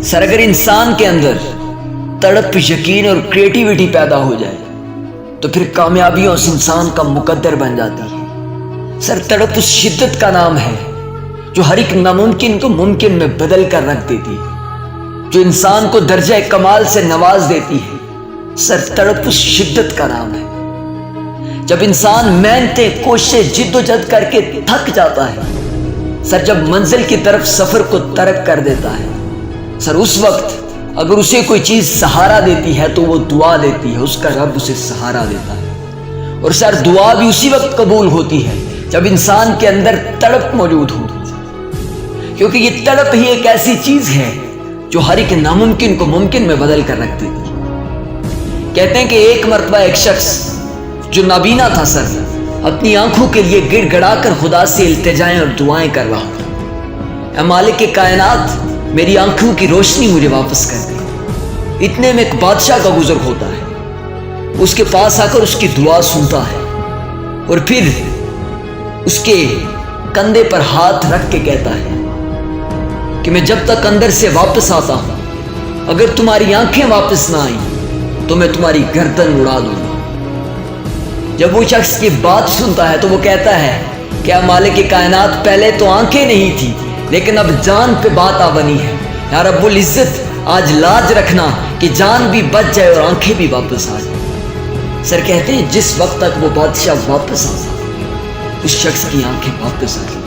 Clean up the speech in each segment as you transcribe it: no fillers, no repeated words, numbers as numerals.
سر اگر انسان کے اندر تڑپ، یقین اور کریٹیوٹی پیدا ہو جائے تو پھر کامیابیوں اس انسان کا مقدر بن جاتی ہے۔ سر تڑپ اس شدت کا نام ہے جو ہر ایک ناممکن کو ممکن میں بدل کر رکھ دیتی ہے، جو انسان کو درجہ کمال سے نواز دیتی ہے۔ سر تڑپ اس شدت کا نام ہے جب انسان محنتیں، کوششیں، جد و جہد کر کے تھک جاتا ہے، سر جب منزل کی طرف سفر کو ترک کر دیتا ہے، سر اس وقت اگر اسے کوئی چیز سہارا دیتی ہے تو وہ دعا دیتی ہے، اس کا رب اسے سہارا دیتا ہے۔ اور سر دعا بھی اسی وقت قبول ہوتی ہے جب انسان کے اندر تڑپ موجود ہو، کیونکہ یہ تڑپ ہی ایک ایسی چیز ہے جو ہر ایک ناممکن کو ممکن میں بدل کر رکھ دیتی ہے۔ کہتے ہیں کہ ایک مرتبہ ایک شخص جو نابینا تھا سر اپنی آنکھوں کے لیے گڑ گڑا کر خدا سے التجائیں اور دعائیں کر رہا تھا، اے مالک کائنات، میری آنکھوں کی روشنی مجھے واپس کر دے۔ اتنے میں ایک بادشاہ کا گزر ہوتا ہے، اس کے پاس آ کر اس کی دعا سنتا ہے اور پھر اس کے کندھے پر ہاتھ رکھ کے کہتا ہے کہ میں جب تک اندر سے واپس آتا ہوں، اگر تمہاری آنکھیں واپس نہ آئیں تو میں تمہاری گردن اڑا دوں گا۔ جب وہ شخص کی بات سنتا ہے تو وہ کہتا ہے کہ اے مالک کائنات، پہلے تو آنکھیں نہیں تھی لیکن اب جان پہ بات آ بنی ہے، یا رب العزت آج لاج رکھنا کہ جان بھی بچ جائے اور آنکھیں بھی واپس آ جائیں۔ سر کہتے ہیں جس وقت تک وہ بادشاہ واپس آتا اس شخص کی آنکھیں واپس آ جاتی۔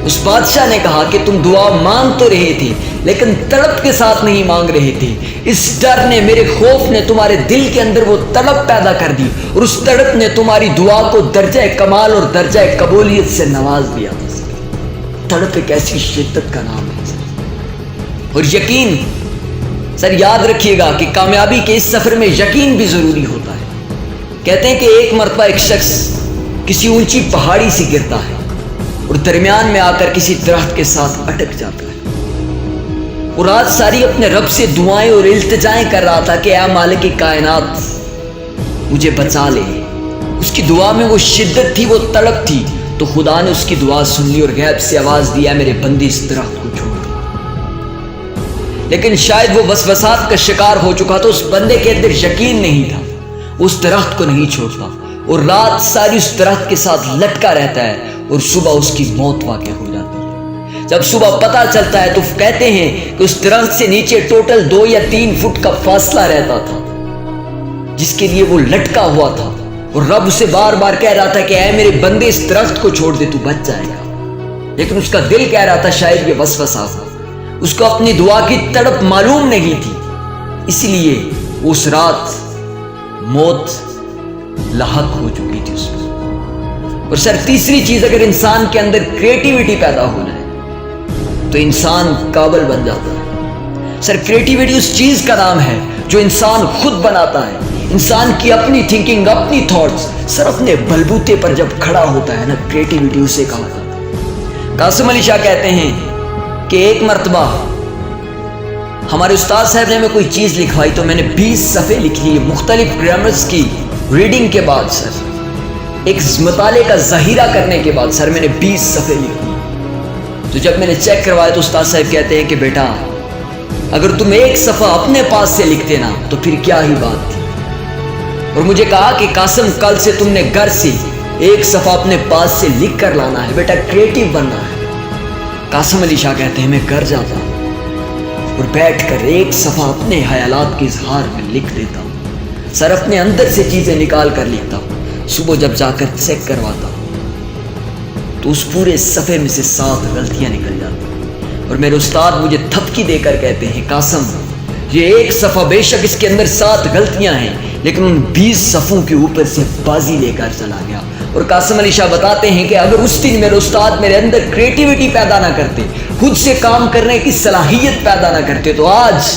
اس بادشاہ نے کہا کہ تم دعا مانگ تو رہے تھے لیکن تڑپ کے ساتھ نہیں مانگ رہے تھے، اس ڈر نے، میرے خوف نے تمہارے دل کے اندر وہ تڑپ پیدا کر دی اور اس تڑپ نے تمہاری دعا کو درجہ کمال اور درجہ قبولیت سے نواز دیا تھا۔ تڑپ ایک ایسی شدت کا نام ہے اور یقین، سر یاد رکھیے گا کہ کامیابی کے اس سفر میں یقین بھی ضروری ہوتا ہے۔ کہتے ہیں کہ ایک مرتبہ ایک شخص کسی اونچی پہاڑی سے گرتا ہے اور درمیان میں آ کر کسی درخت کے ساتھ اٹک جاتا ہے، اور رات ساری اپنے رب سے دعائیں اور التجائیں کر رہا تھا کہ اے مالک کائنات، مجھے بچا لے۔ اس کی دعا میں وہ شدت تھی، وہ تڑپ تھی، تو خدا نے اس کی دعا سن لی اور غیب سے آواز دیا، میرے بندے اس درخت کو چھوڑ دو۔ لیکن شاید وہ وسوسات کا شکار ہو چکا تھا، اس بندے کے اندر یقین نہیں تھا، اس درخت کو نہیں چھوڑتا اور رات ساری اس درخت کے ساتھ لٹکا رہتا ہے اور صبح اس کی موت واقع ہو جاتی ہے۔ جب صبح پتہ چلتا ہے تو کہتے ہیں کہ اس درخت سے نیچے ٹوٹل 2 یا 3 فٹ کا فاصلہ رہتا تھا جس کے لیے وہ لٹکا ہوا تھا، اور رب اسے بار بار کہہ رہا تھا کہ اے میرے بندے اس درخت کو چھوڑ دے، تو بچ جائے گا۔ لیکن اس کا دل کہہ رہا تھا شاید یہ وسوسہ تھا، اس کو اپنی دعا کی تڑپ معلوم نہیں تھی، اس لیے اس رات موت لاحق ہو چکی تھی اس میں۔ اور سر تیسری چیز، اگر انسان کے اندر کریٹیوٹی پیدا ہو جائے تو انسان قابل بن جاتا ہے۔ سر کریٹیوٹی اس چیز کا نام ہے جو انسان خود بناتا ہے، انسان کی اپنی تھنکنگ، اپنی تھاٹس، سر اپنے بلبوتے پر جب کھڑا ہوتا ہے نا، کریٹیوٹی اسے کہا جاتا ہے۔ قاسم علی شاہ کہتے ہیں کہ ایک مرتبہ ہمارے استاد صاحب نے ہمیں کوئی چیز لکھوائی تو میں نے 20 صفحے لکھ لیے، مختلف گرامرز کی ریڈنگ کے بعد سر، ایک مطالعے کا ذخیرہ کرنے کے بعد سر میں نے 20 صفحے لکھ لیے۔ تو جب میں نے چیک کروایا تو استاد صاحب کہتے ہیں کہ بیٹا، اگر تم ایک صفحہ اپنے پاس سے لکھتے نا تو پھر کیا ہی بات تھی، اور مجھے کہا کہ قاسم کل سے تم نے گھر سے ایک صفحہ اپنے پاس سے لکھ کر لانا ہے، بیٹا کریٹیو بننا ہے۔ قاسم علی شاہ کہتے ہیں میں گھر جاتا ہوں اور بیٹھ کر ایک صفحہ اپنے خیالات کے اظہار میں لکھ دیتا ہوں، سر اپنے اندر سے چیزیں نکال کر لکھتا ہوں۔ صبح جب جا کر چیک کرواتا ہوں تو اس پورے صفحے میں سے 7 غلطیاں نکل جاتی ہیں، اور میرے استاد مجھے تھپکی دے کر کہتے ہیں قاسم، یہ ایک صفحہ بے شک اس کے اندر 7 غلطیاں ہیں لیکن ان 20 صفحوں کے اوپر سے بازی لے کر چلا گیا۔ اور قاسم علی شاہ بتاتے ہیں کہ اگر اس دن میرے استاد میرے اندر کریٹیوٹی پیدا نہ کرتے، خود سے کام کرنے کی صلاحیت پیدا نہ کرتے، تو آج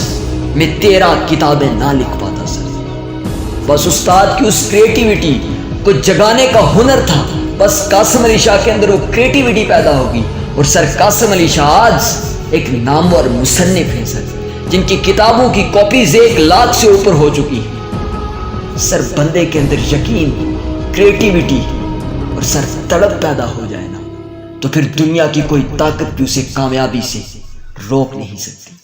میں 13 کتابیں نہ لکھ پاتا سر۔ بس استاد کی اس کریٹیوٹی کو جگانے کا ہنر تھا، بس قاسم علی شاہ کے اندر وہ کریٹیوٹی پیدا ہوگی، اور سر قاسم علی شاہ آج ایک نامور مصنف ہیں سر، جن کی کتابوں کی کاپیز 1 لاکھ سے اوپر ہو چکی ہیں۔ سر بندے کے اندر یقین، کریٹیوٹی اور سر تڑپ پیدا ہو جائے نا تو پھر دنیا کی کوئی طاقت بھی اسے کامیابی سے روک نہیں سکتی۔